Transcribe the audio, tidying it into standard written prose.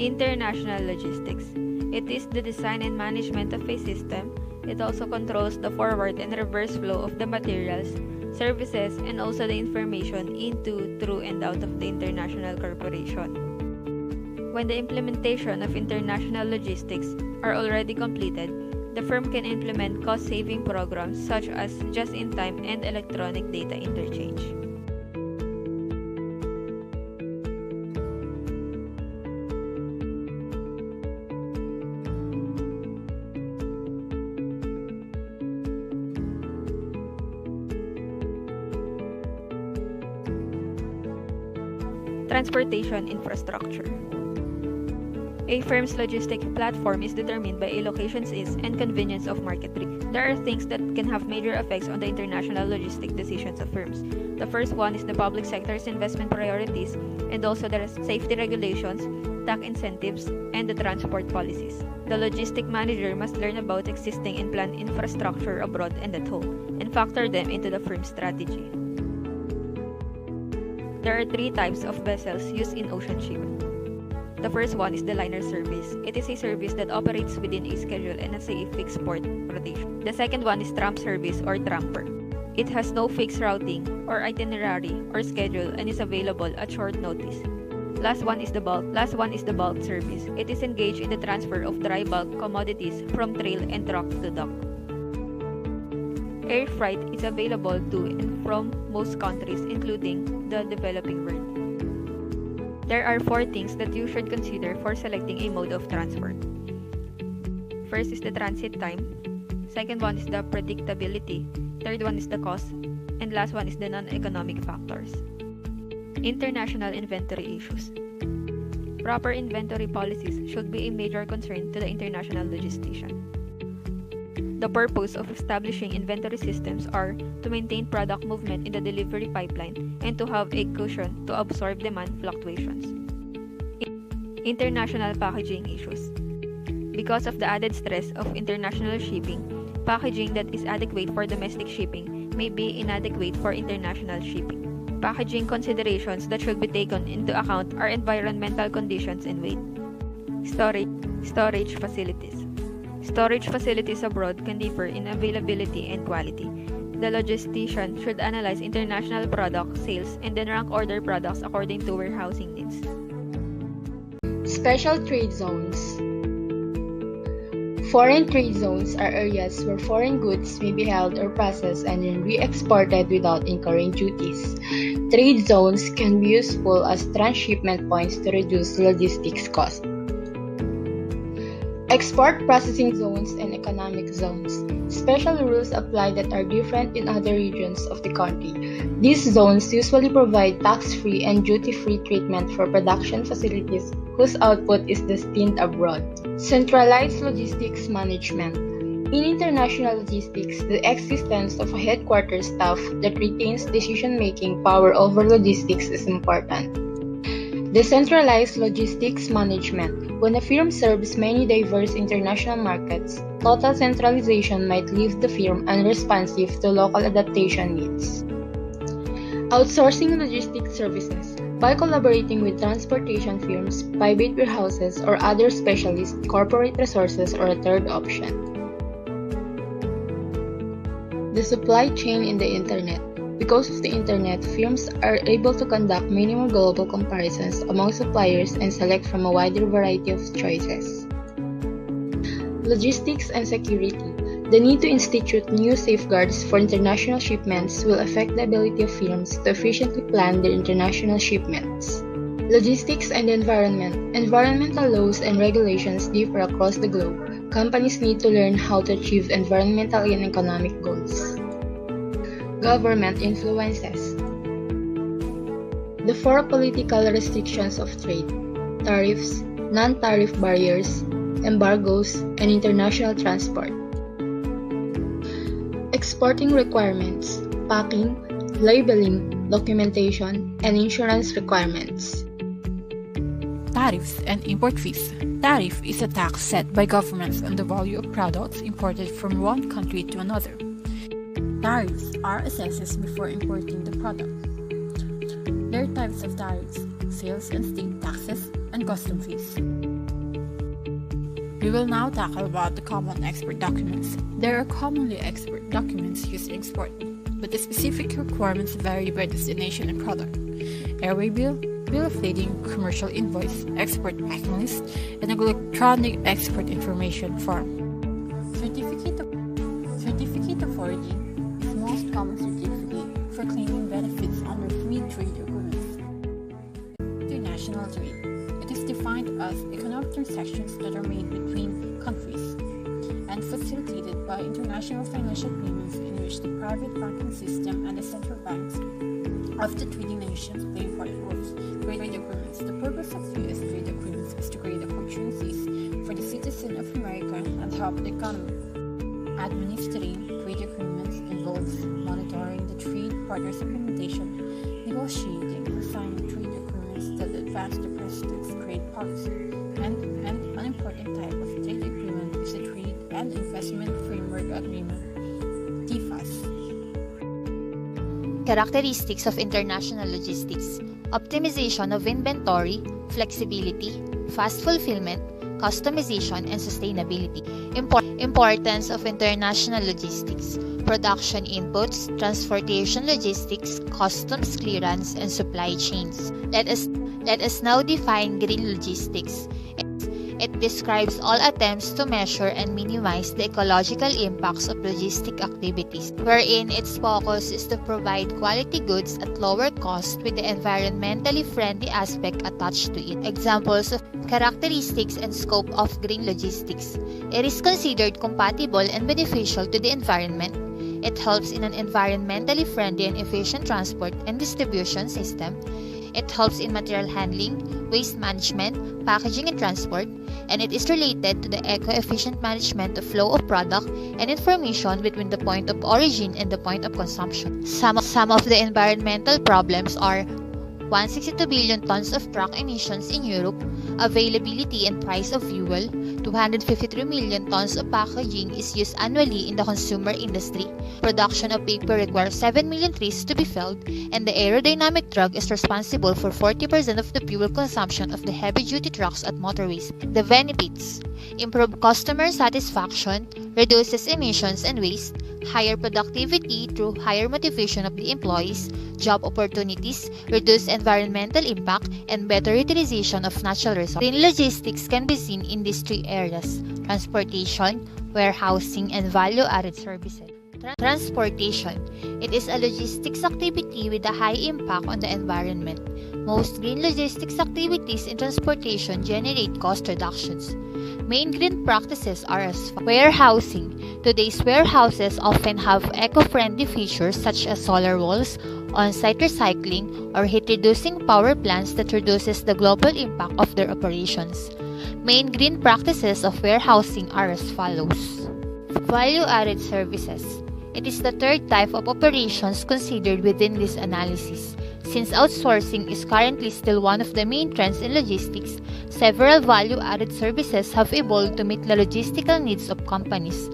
International logistics. It is the design and management of a system. It also controls the forward and reverse flow of the materials, services, and also the information into, through, and out of the international corporation. When the implementation of international logistics are already completed, the firm can implement cost-saving programs such as just-in-time and electronic data interchange. Transportation infrastructure. A firm's logistic platform is determined by a location's ease and convenience of market reach. There are things that can have major effects on the international logistic decisions of firms. The first one is the public sector's investment priorities and also the safety regulations, tax incentives, and the transport policies. The logistic manager must learn about existing and planned infrastructure abroad and at home and factor them into the firm's strategy. There are three types of vessels used in ocean shipping. The first one is the liner service. It is a service that operates within a schedule and has a fixed port rotation. The second one is tramp service or tramper. It has no fixed routing or itinerary or schedule and is available at short notice. Last one is the bulk service. It is engaged in the transfer of dry bulk commodities from trail and truck to dock. Air freight is available to and from most countries, including the developing world. There are four things that you should consider for selecting a mode of transport. First is the transit time. Second one is the predictability. Third one is the cost. And last one is the non-economic factors. International inventory issues. Proper inventory policies should be a major concern to the international logistician. The purpose of establishing inventory systems are to maintain product movement in the delivery pipeline and to have a cushion to absorb demand fluctuations. International packaging issues. Because of the added stress of international shipping, packaging that is adequate for domestic shipping may be inadequate for international shipping. Packaging considerations that should be taken into account are environmental conditions and weight. Storage facilities. Storage facilities abroad can differ in availability and quality. The logistician should analyze international product sales and then rank order products according to warehousing needs. Special trade zones. Foreign trade zones are areas where foreign goods may be held or processed and then re-exported without incurring duties. Trade zones can be useful as transshipment points to reduce logistics costs. Export processing zones and economic zones. Special rules apply that are different in other regions of the country. These zones usually provide tax-free and duty-free treatment for production facilities whose output is destined abroad. Centralized logistics management. In international logistics, the existence of a headquarters staff that retains decision-making power over logistics is important. Decentralized logistics management. When a firm serves many diverse international markets, total centralization might leave the firm unresponsive to local adaptation needs. Outsourcing logistics services. By collaborating with transportation firms, private warehouses, or other specialists, corporate resources are a third option. The supply chain in the Internet. Because of the Internet, firms are able to conduct minimum global comparisons among suppliers and select from a wider variety of choices. Logistics and security. The need to institute new safeguards for international shipments will affect the ability of firms to efficiently plan their international shipments. Logistics and environment. Environmental laws and regulations differ across the globe. Companies need to learn how to achieve environmental and economic goals. Government influences. The four political restrictions of trade: tariffs, non-tariff barriers, embargoes, and international transport. Exporting requirements, packing, labeling, documentation, and insurance requirements. Tariffs and import fees. Tariff is a tax set by governments on the value of products imported from one country to another. Tariffs are assessed before importing the product. There are types of tariffs: sales and state taxes and custom fees. We will now tackle about the common export documents. There are commonly export documents used in export, but the specific requirements vary by destination and product. Airway bill, bill of lading, commercial invoice, export packing list, and electronic export information form. Certificate of origin is the most common certificate for claiming benefits under free trade agreements. International trade. It is defined as economic transactions that are made between countries and facilitated by international financial agreements in which the private banking system and the central banks of the trading nations play important roles. Trade agreements. The purpose of U.S. trade agreements is to create opportunities for the citizen of America and help the economy. Administering trade agreements involves monitoring the trade partners' implementation, negotiating and signing trade agreements that advance the president's trade policy, and an important type of trade agreement is the Trade and Investment Framework Agreement, TIFAS. Characteristics of international logistics: optimization of inventory, flexibility, fast fulfillment, customization, and sustainability. Importance of international logistics: production inputs, transportation logistics, customs clearance, and supply chains. Let us now define green logistics. It describes all attempts to measure and minimize the ecological impacts of logistic activities, wherein its focus is to provide quality goods at lower cost with the environmentally friendly aspect attached to it. Examples of characteristics and scope of green logistics: it is considered compatible and beneficial to the environment. It helps in an environmentally friendly and efficient transport and distribution system. It helps in material handling, waste management, packaging, and transport, and it is related to the eco-efficient management of flow of product and information between the point of origin and the point of consumption. Some of the environmental problems are 162 billion tons of truck emissions in Europe, availability and price of fuel, 253 million tons of packaging is used annually in the consumer industry, production of paper requires 7 million trees to be felled, and the aerodynamic drag is responsible for 40% of the fuel consumption of the heavy-duty trucks at motorways. The benefits: improve customer satisfaction, reduces emissions and waste, higher productivity through higher motivation of the employees, job opportunities, reduced environmental impact, and better utilization of natural resources. Green logistics can be seen in these three areas: transportation, warehousing, and value-added services. Transportation. It is a logistics activity with a high impact on the environment. Most green logistics activities in transportation generate cost reductions. Main green practices are as follows. Warehousing. Today's warehouses often have eco-friendly features such as solar walls, on-site recycling, or heat-reducing power plants that reduces the global impact of their operations. Main green practices of warehousing are as follows. Value-added services. It is the third type of operations considered within this analysis. Since outsourcing is currently still one of the main trends in logistics, several value-added services have evolved to meet the logistical needs of companies.